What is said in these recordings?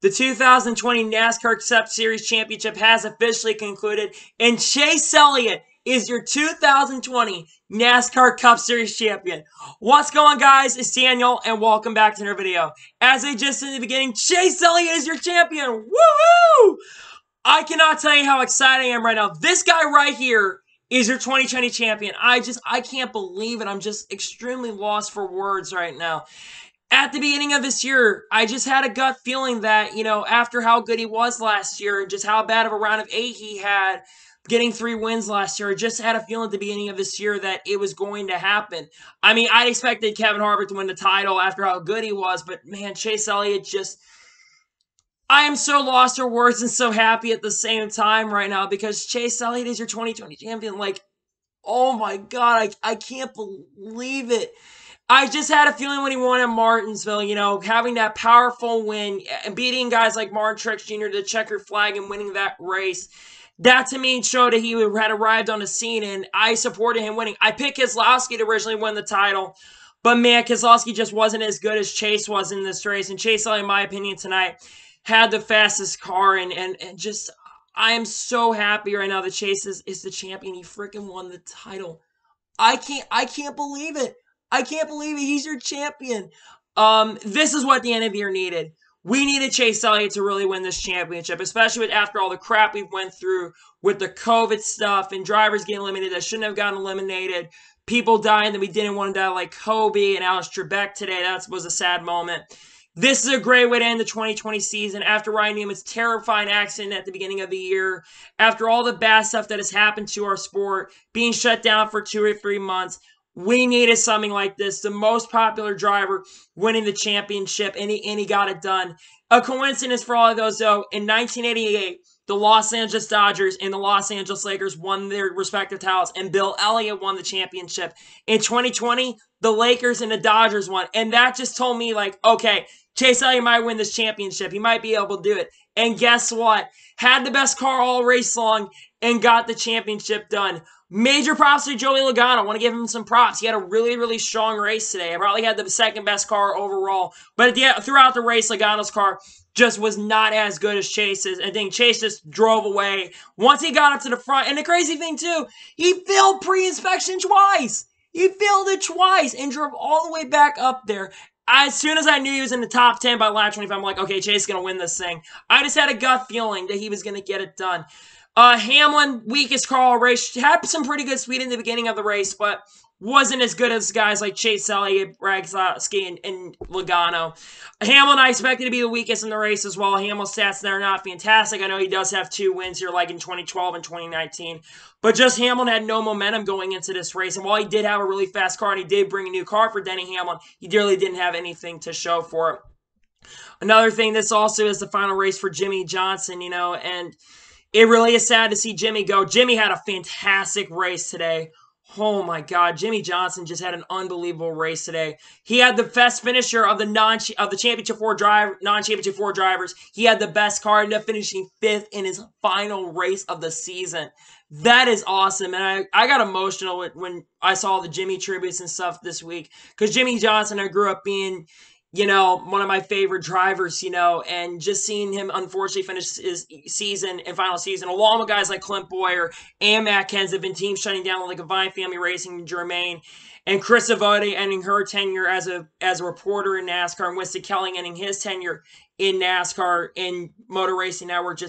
The 2020 NASCAR Cup Series Championship has officially concluded, and Chase Elliott is your 2020 NASCAR Cup Series champion. What's going on, guys? It's Daniel, and welcome back to another video. As I just said in the beginning, Chase Elliott is your champion. Woohoo! I cannot tell you how excited I am right now. This guy right here is your 2020 champion. I can't believe it. I'm just extremely lost for words right now. At the beginning of this year, I just had a gut feeling that, after how good he was last year and just how bad of a round of 8 he had, getting 3 wins last year, I just had a feeling at the beginning of this year that it was going to happen. I mean, I expected Kevin Harvick to win the title after how good he was, but man, Chase Elliott just... I am so lost for words and so happy at the same time right now because Chase Elliott is your 2020 champion. Like, oh my God, I can't believe it. I just had a feeling when he won at Martinsville, having that powerful win and beating guys like Martin Truex Jr. to the checkered flag and winning that race. That, to me, showed that he had arrived on the scene, and I supported him winning. I picked Keselowski to originally win the title, but, man, Keselowski just wasn't as good as Chase was in this race. And Chase Elliott, in my opinion, tonight, had the fastest car, and just, I am so happy right now that Chase is the champion. He freaking won the title. I can't believe it. I can't believe it. He's your champion. This is what the end of the year needed. We needed Chase Elliott to really win this championship, especially after all the crap we went through with the COVID stuff and drivers getting eliminated that shouldn't have gotten eliminated, people dying that we didn't want to die like Kobe and Alex Trebek today. That was a sad moment. This is a great way to end the 2020 season after Ryan Newman's terrifying accident at the beginning of the year, after all the bad stuff that has happened to our sport, being shut down for 2 or 3 months. We needed something like this. The most popular driver winning the championship, and he got it done. A coincidence for all of those, though, in 1988, the Los Angeles Dodgers and the Los Angeles Lakers won their respective titles, and Bill Elliott won the championship. In 2020, the Lakers and the Dodgers won, and that just told me, like, okay, Chase Elliott might win this championship. He might be able to do it. And guess what? Had the best car all race long and got the championship done. Major props to Joey Logano. I want to give him some props. He had a really, really strong race today. I probably had the second best car overall. But throughout the race, Logano's car just was not as good as Chase's. I think Chase just drove away once he got up to the front. And the crazy thing, too, he failed pre-inspection twice. He failed it twice and drove all the way back up there. As soon as I knew he was in the top 10 by lap 25, I'm like, okay, Chase is going to win this thing. I just had a gut feeling that he was going to get it done. Hamlin, weakest car all race, had some pretty good speed in the beginning of the race, but wasn't as good as guys like Chase Elliott, Keselowski, and Logano. Hamlin, I expected to be the weakest in the race as well. Hamlin's stats there are not fantastic. I know he does have 2 wins here, like in 2012 and 2019. But just Hamlin had no momentum going into this race. And while he did have a really fast car and he did bring a new car for Denny Hamlin, he really didn't have anything to show for it. Another thing, this also is the final race for Jimmie Johnson, and it really is sad to see Jimmy go. Jimmy had a fantastic race today. Oh my God, Jimmie Johnson just had an unbelievable race today. He had the best finisher of the non-championship non-championship 4 drivers. He had the best car, ended up finishing 5th in his final race of the season. That is awesome, and I got emotional when I saw the Jimmy tributes and stuff this week because Jimmie Johnson, I grew up being, one of my favorite drivers, and just seeing him unfortunately finish his season and final season, along with guys like Clint Boyer and Matt Kenseth and teams shutting down like Vine Family Racing, Germain, and Chris Savoti ending her tenure as a reporter in NASCAR, and Winston Kelly ending his tenure in NASCAR and Motor Racing Network.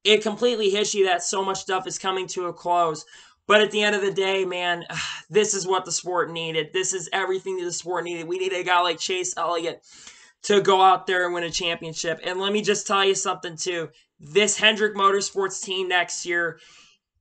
It completely hits you that so much stuff is coming to a close. But at the end of the day, man, this is what the sport needed. This is everything that the sport needed. We needed a guy like Chase Elliott to go out there and win a championship. And let me just tell you something, too. This Hendrick Motorsports team next year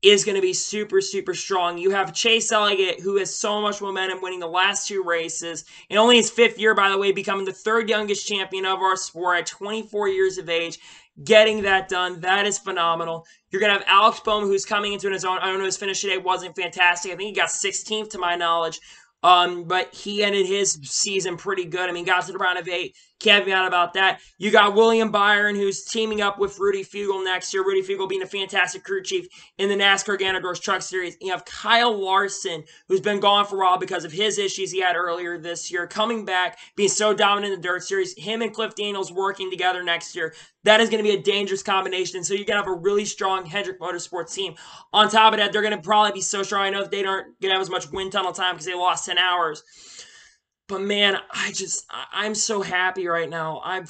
is going to be super, super strong. You have Chase Elliott, who has so much momentum, winning the last 2 races. And only his 5th year, by the way, becoming the 3rd youngest champion of our sport at 24 years of age. Getting that done, that is phenomenal. You're going to have Alex Bowman, who's coming into his own. I don't know, his finish today wasn't fantastic. I think he got 16th to my knowledge. But he ended his season pretty good. I mean, got to the round of 8. Can't be out about that. You got William Byron, who's teaming up with Rudy Fugle next year. Rudy Fugle being a fantastic crew chief in the NASCAR Ganadors Truck Series. You have Kyle Larson, who's been gone for a while because of his issues he had earlier this year, coming back, being so dominant in the Dirt Series. Him and Cliff Daniels working together next year. That is going to be a dangerous combination. So you're going to have a really strong Hendrick Motorsports team. On top of that, they're going to probably be so strong. I know that they aren't going to have as much wind tunnel time because they lost 10 hours. But man, I'm so happy right now. I'm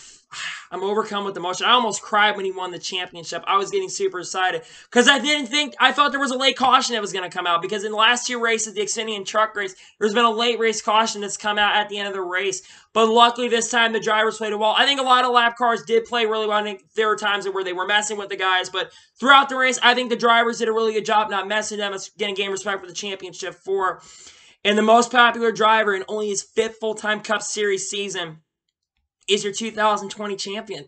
overcome with emotion. I almost cried when he won the championship. I was getting super excited because I thought there was a late caution that was going to come out, because in the last 2 races, the Xfinity truck race, there's been a late race caution that's come out at the end of the race. But luckily this time the drivers played it well. I think a lot of lap cars did play really well. I think there were times where they were messing with the guys, but throughout the race, I think the drivers did a really good job not messing them. It's getting game respect for the championship for. And the most popular driver in only his 5th full-time Cup Series season is your 2020 champion.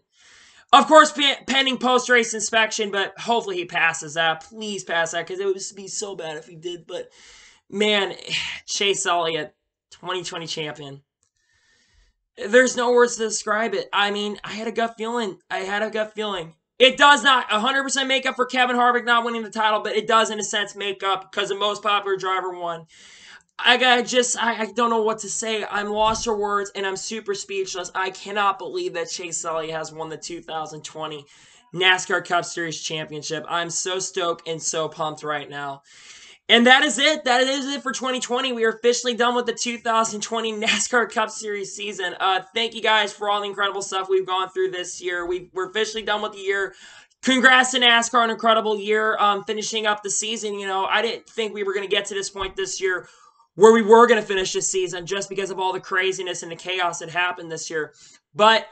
Of course, pending post-race inspection, but hopefully he passes that. Please pass that, because it would be so bad if he did. But, man, Chase Elliott, 2020 champion. There's no words to describe it. I mean, I had a gut feeling. It does not 100% make up for Kevin Harvick not winning the title, but it does, in a sense, make up because the most popular driver won. I don't know what to say. I'm lost for words, and I'm super speechless. I cannot believe that Chase Elliott has won the 2020 NASCAR Cup Series Championship. I'm so stoked and so pumped right now. And that is it. That is it for 2020. We are officially done with the 2020 NASCAR Cup Series season. Thank you guys for all the incredible stuff we've gone through this year. We're officially done with the year. Congrats to NASCAR, an incredible year finishing up the season. You know, I didn't think we were going to get to this point this year where we were going to finish this season just because of all the craziness and the chaos that happened this year. But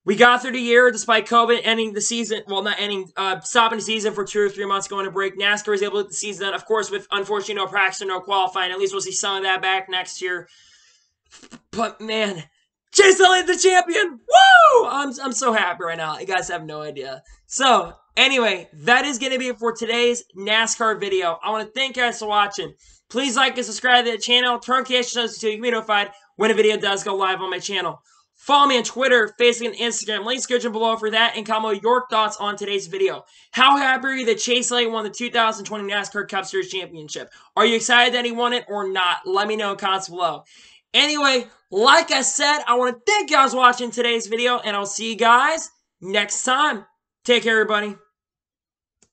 we got through the year despite COVID ending the season, well, not ending, stopping the season for 2 or 3 months, going to break. NASCAR was able to get the season done, of course, with unfortunately no practice and no qualifying. At least we'll see some of that back next year. But man, Chase Elliott the champion! Woo! I'm so happy right now. You guys have no idea. So anyway, that is going to be it for today's NASCAR video. I want to thank you guys for watching. Please like and subscribe to the channel. Turn notifications so you can be notified when a video does go live on my channel. Follow me on Twitter, Facebook, and Instagram. Links description below for that, and comment with your thoughts on today's video. How happy are you that Chase Elliott won the 2020 NASCAR Cup Series Championship? Are you excited that he won it or not? Let me know in the comments below. Anyway, like I said, I want to thank you guys for watching today's video, and I'll see you guys next time. Take care, everybody.